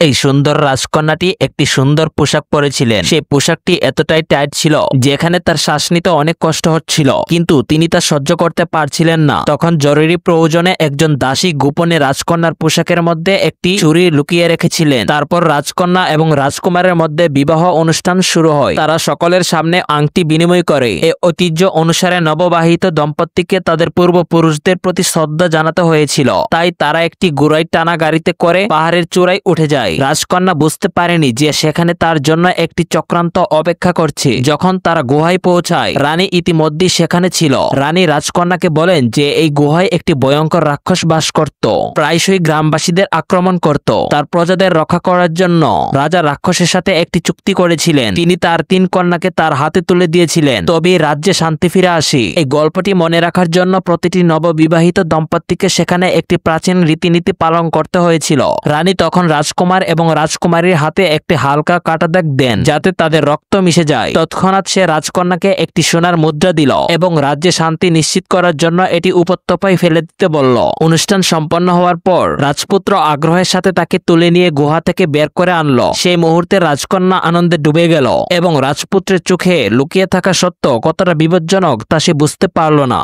এই সুন্দর রাজকন্যাটি একটি সুন্দর পোশাক পরেছিলেন। সেই পোশাকটি এতটাই টাইট ছিল যেখানে তার শ্বাস নিতে অনেক কষ্ট হচ্ছিল, কিন্তু তিনি তা সহ্য করতে পারছিলেন না। তখন জরুরি প্রয়োজনে একজন দাসী গোপনে রাজকন্যার পোশাকের মধ্যে একটি ছুরি লুকিয়ে রেখেছিলেন। তারপর রাজকন্যা এবং রাজকুমারের মধ্যে বিবাহ অনুষ্ঠান শুরু হয়। তারা সকলের সামনে আংটি বিনিময় করে। এই ঐতিহ্য অনুসারে নববাহিত দম্পতিকে তাদের পূর্বপুরুষদের প্রতি শ্রদ্ধা জানাতে হয়েছিল, তাই তারা একটি ঘোড়ায় টানা গাড়িতে করে পাহাড়ের চূড়ায় উঠে যায়। রাজকন্যা বুঝতে পারেনি যে সেখানে তার জন্য একটি চক্রান্ত অপেক্ষা করছে। যখন তারা গুহায় পৌঁছায়, রানী ইতিমধ্যে সেখানে ছিল। রানী রাজকন্যাকে বলেন যে এই গুহায় একটি ভয়ঙ্কর রাক্ষস বাস করত, প্রায়শই গ্রামবাসীদের আক্রমণ করত। তার প্রজাদের রক্ষা করার জন্য রাজা রাক্ষসের সাথে একটি চুক্তি করেছিলেন। তিনি তার 3 কন্যাকে তার হাতে তুলে দিয়েছিলেন, তবে রাজ্যে শান্তি ফিরে আসে। এই গল্পটি মনে রাখার জন্য প্রতিটি নববিবাহিত দম্পতিকে সেখানে একটি প্রাচীন রীতিনীতি পালন করতে হয়েছিল। রানী তখন রাজকুমার এবং রাজকুমারীর হাতে একটি হালকা কাটা দাগ দেন যাতে তাদের রক্ত মিশে যায়। তৎক্ষণাৎ সে রাজকন্যাকে একটি সোনার মুদ্রা দিল এবং রাজ্যে শান্তি নিশ্চিত করার জন্য এটি উপত্যকায় ফেলে দিতে বলল। অনুষ্ঠান সম্পন্ন হওয়ার পর রাজপুত্র আগ্রহের সাথে তাকে তুলে নিয়ে গুহা থেকে বের করে আনলো। সেই মুহূর্তে রাজকন্যা আনন্দে ডুবে গেল এবং রাজপুত্রের চোখে লুকিয়ে থাকা সত্য কতটা বিপজ্জনক তা সে বুঝতে পারল না।